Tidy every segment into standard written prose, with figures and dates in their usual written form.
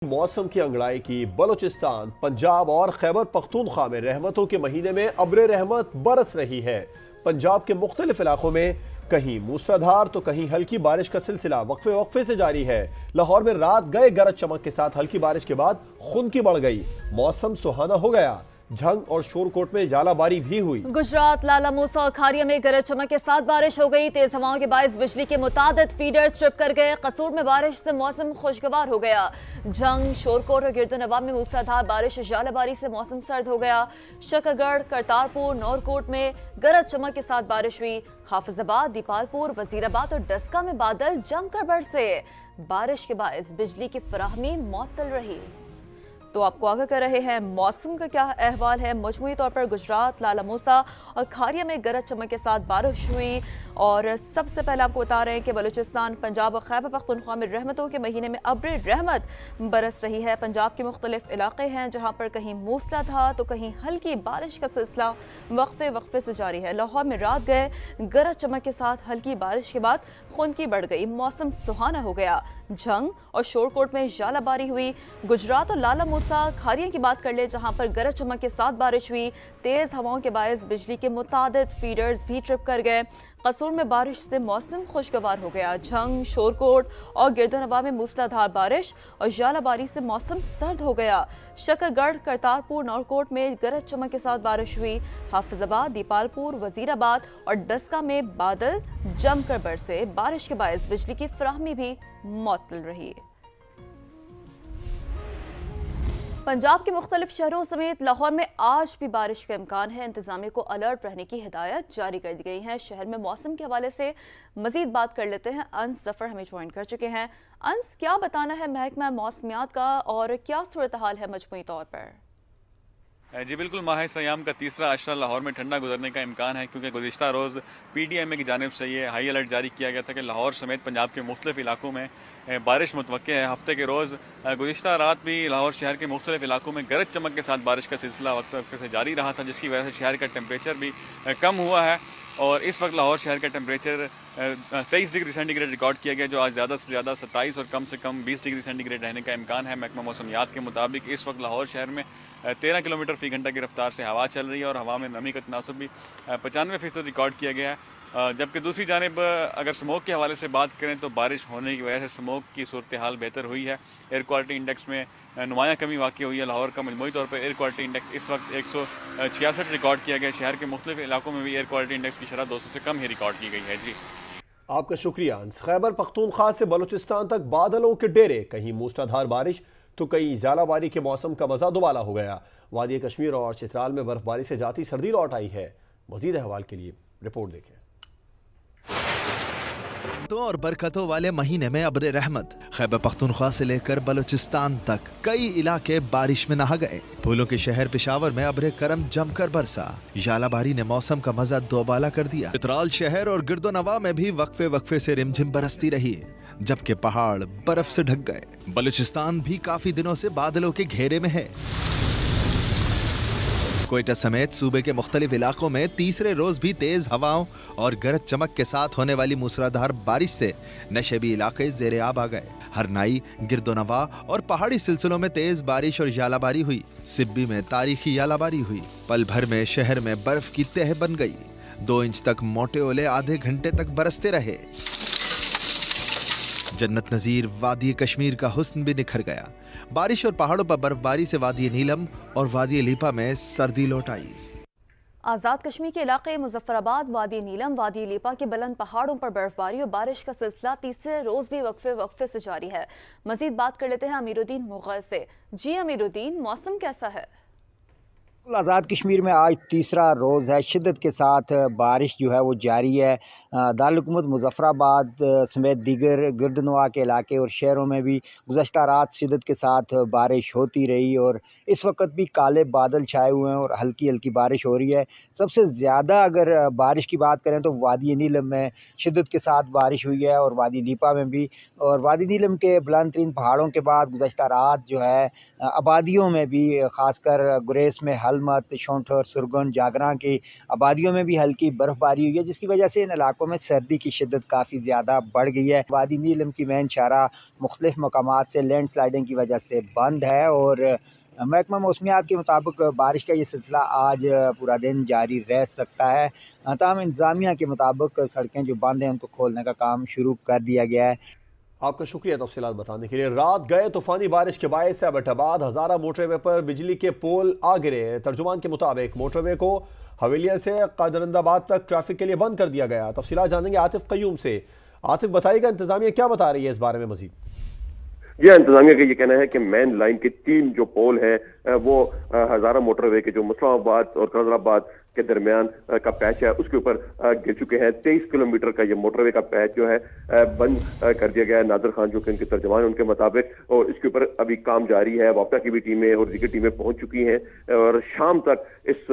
मौसम की अंगड़ाई की बलूचिस्तान, पंजाब और खैबर पख्तूनख्वा में रहमतों के महीने में अब्र रहमत बरस रही है। पंजाब के मुख्तलिफ इलाकों में कहीं मूसलाधार तो कहीं हल्की बारिश का सिलसिला वक्फे वक्फे से जारी है। लाहौर में रात गए गरज चमक के साथ हल्की बारिश के बाद खुनकी बढ़ गई, मौसम सुहाना हो गया। झंग और शोरकोट में जालाबारी भी हुई। गुजरात, लाला मूसा और खारिया में गरज चमक के साथ बारिश हो गई। तेज हवाओं के बायस बिजली के मुतादिद फीडर्स ट्रिप कर गए। कसूर में बारिश से मौसम खुशगवार हो गया। झंग, शोरकोट और गिरदोनवा में मूसलाधार बारिश, जालाबारी से मौसम सर्द हो गया। शकरगढ़, करतारपुर, नौरकोट में गरज चमक के साथ बारिश हुई। हाफिजाबाद, दीपालपुर, वजीराबाद और डस्का में बादल जमकर बरसे। बारिश के बायस बिजली की फराहमी मुअत्तल रही। तो आपको आगाह कर रहे हैं मौसम का क्या अहवाल है। मजमूई तौर पर गुजरात, लाला मूसा और खारिया में गरज चमक के साथ बारिश हुई। और सबसे पहले आपको बता रहे हैं कि बलूचिस्तान, पंजाब और खैबर पख्तूनख्वा में रहमतों के महीने में अब्र रहमत बरस रही है। पंजाब के मुख्तलिफ इलाके हैं जहाँ पर कहीं मूसलाधार तो कहीं हल्की बारिश का सिलसिला वक्फे वक्फे से जारी है। लाहौर में रात गए गरज चमक के साथ हल्की बारिश के बाद खुनकी बढ़ गई, मौसम सुहाना हो गया। झंग और शोरकोट में जालाबारी हुई। गुजरात और लाला मूसा, खारिया की बात कर ले जहां पर गरज चमक के साथ बारिश हुई। तेज हवाओं के बायस बिजली के मुतादिद फीडर्स भी ट्रिप कर गए। कसूर में बारिश से मौसम खुशगवार हो गया। झंग, शोरकोट और गिरदोनवा में मूसलाधार बारिश और जालाबारी से मौसम सर्द हो गया। शकरगढ़, करतारपुर, नौरकोट में गरज चमक के साथ बारिश हुई। हाफिजाबाद, दीपालपुर, वजीराबाद और डस्का में बादल जमकर बरसे। बारिश के बायस बिजली की फराहमी भी मुअत्तल रही। पंजाब के मुख्तलिफ शहरों समेत लाहौर में आज भी बारिश का इम्कान है। इंतजामिया को अलर्ट रहने की हिदायत जारी कर दी गई है। शहर में मौसम के हवाले से मजीद बात कर लेते हैं। अंस जफर हमें ज्वाइन कर चुके हैं। अंस, क्या बताना है महकमा मौसमियात का और क्या सूरत हाल है मजमूई तौर पर? जी बिल्कुल, माह सयाम का तीसरा अशरा लाहौर में ठंडा गुजरने का इम्कान है, क्योंकि गुज़िश्ता रोज़ PDMA की जानिब से ये हाई अलर्ट जारी किया गया था कि लाहौर समेत पंजाब के मुख्तलिफ इलाकों में बारिश मुतवक्के है। हफ्ते के रोज़ गुज़िश्ता रात भी लाहौर शहर के मुख्तलिफ इलाकों में गरज चमक के साथ बारिश का सिलसिला वक्फे वक्फे से जारी रहा था, जिसकी वजह से शहर का टेम्परेचर भी कम हुआ है। और इस वक्त लाहौर शहर का टेम्परेचर 23 डिग्री सेंटीग्रेड रिकॉर्ड किया गया, जो आज ज़्यादा से ज़्यादा 27 और कम से कम 20 डिग्री सेंटीग्रेड रहने का इम्कान है। महकमा मौसमियात के मुताबिक इस वक्त लाहौर शहर में 13 किलोमीटर फ़ी घंटा की रफ्तार से हवा चल रही है और हवा में नमी का तनासब भी 95% रिकॉर्ड किया गया है। जबकि दूसरी जानिब अगर स्मोक के हवाले से बात करें तो बारिश होने की वजह से स्मोक की सूरत हाल बेहतर हुई है। एयर क्वालिटी इंडेक्स में नुमाया कमी वाक़ई हुई है। लाहौर का मजमूई तौर पर एयर क्वालिटी इंडेक्स इस वक्त 166 रिकॉर्ड किया गया। शहर के मुख्तलिफ इलाकों में भी एयर क्वालिटी इंडेक्स की शरह 200 से कम ही रिकॉर्ड की गई है। जी आपका शुक्रिया। खैबर पख्तूनख्वा से बलूचिस्तान तक बादलों के डेरे, कहीं मूसलाधार बारिश तो कहीं जालाबारी के मौसम का मजा दुबाला हो गया। वादी कश्मीर और चित्राल में बर्फबारी से जाती सर्दी लौट आई है। मजीद अहवाल के लिए रिपोर्ट देखें। और बरकतों वाले महीने में अब्र रहमत, खैबर पख्तूनख्वा से लेकर बलूचिस्तान तक कई इलाके बारिश में नहा गए। फूलों के शहर पेशावर में अब्र करम जमकर बरसा। जालाबारी ने मौसम का मजा दोबाला कर दिया। चित्राल शहर और गिरदोनवा में भी वक्फे वक्फे से रिमझिम बरसती रही, जबकि पहाड़ बर्फ से ढक गए। बलूचिस्तान भी काफी दिनों से बादलों के घेरे में है। कोयटा समेत सूबे के मुख्तलिफ इलाकों में तीसरे रोज भी तेज हवाओं और गरज चमक के साथ होने वाली मूसलाधार बारिश से नशेबी इलाके ज़ेरे आब आ गए। हरनाई, गिरदोनवा और पहाड़ी सिलसिलों में तेज बारिश और यालाबारी हुई। सिब्बी में तारीखी यालाबारी हुई। पल भर में शहर में बर्फ की तह बन गई। 2 इंच तक मोटे ओले आधे घंटे तक बरसते रहे। जन्नत नजीर वादी कश्मीर का हुस्न भी निखर गया। बारिश और पहाड़ों पर बर्फबारी से वादी नीलम और वादी लीपा में सर्दी लौट आई। आज़ाद कश्मीर के इलाके मुजफ्फराबाद, वादी नीलम, वादी लीपा के बुलंद पहाड़ों पर बर्फबारी और बारिश का सिलसिला तीसरे रोज भी वक्फे वक्फे से जारी है। मजीद बात कर लेते हैं अमीरुद्दीन मुग़ल से। जी अमीरुद्दीन, मौसम कैसा है? आज़ाद कश्मीर में आज तीसरा रोज़ है। शिद्दत के साथ बारिश जो है वो जारी है। दारुल-हुकूमत मुज़फ्फराबाद समेत दीगर गिरदनवा के इलाके और शहरों में भी गुज़श्ता रात शिद्दत के साथ बारिश होती रही और इस वक्त भी काले बादल छाए हुए हैं और हल्की हल्की बारिश हो रही है। सबसे ज़्यादा अगर बारिश की बात करें तो वादी नीलम में शिद्दत के साथ बारिश हुई है और वादी लीपा में भी। और वादी नीलम के बुलंद तरीन पहाड़ों के बाद गुज़श्ता रात जो है आबादियों में भी ख़ासकर गुरेस में हल गुलमत, शोंठर, सुरगन, जागरा की आबादियों में भी हल्की बर्फबारी हुई है, जिसकी वजह से इन इलाकों में सर्दी की शिद्दत काफ़ी ज़्यादा बढ़ गई है। वादी नीलम की मेन शारा मुख्तलिफ मकामात से लैंड स्लाइडिंग की वजह से बंद है और महकमा मौसमियात के मुताबिक बारिश का ये सिलसिला आज पूरा दिन जारी रह सकता है। तमाम इंतज़ामिया के मुताबिक सड़कें जो बंद हैं उनको खोलने का काम शुरू कर दिया गया है। आपका शुक्रिया तफसीलात बताने के लिए। रात गए तूफानी बारिश के बायस एबटाबाद हजारा मोटरवे पर बिजली के पोल आ गिरे। तर्जुमान के मुताबिक मोटरवे को हवेलिया से कादरंदाबाद तक ट्रैफिक के लिए बंद कर दिया गया। तफसीलात जानेंगे आतिफ कयूम से। आतिफ, बताइएगा इंतजामिया क्या बता रही है इस बारे में मजीद? जी, इंतजामिया का ये कहना है कि मेन लाइन के 3 जो पोल है वो हजारा मोटरवे के जो मुस्लिमाबाद और कादराबाद के दरमियान का पैच है उसके ऊपर गिर चुके हैं। 23 किलोमीटर का ये मोटरवे का पैच जो है बंद कर दिया गया है। नादिर खान जो कि उनके तर्जमान उनके मुताबिक, और इसके ऊपर अभी काम जारी है। वापडा की भी टीमें और दीगर टीमें पहुंच चुकी हैं और शाम तक इस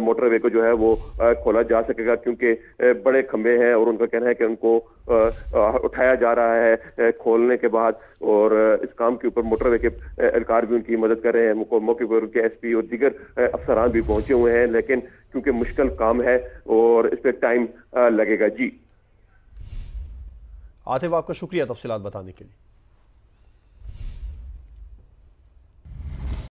मोटरवे को जो है वो खोला जा सकेगा, क्योंकि बड़े खंभे हैं और उनका कहना है कि उनको उठाया जा रहा है खोलने के बाद। और इस काम के ऊपर मोटरवे के एहलकार भी उनकी मदद कर रहे हैं। मौके पर उनके एसपी और दीगर अफसरान भी पहुंचे हुए हैं, लेकिन क्योंकि मुश्किल काम है और इस पर टाइम लगेगा। जी आतिफ, आपका शुक्रिया तफसीलात बताने के लिए।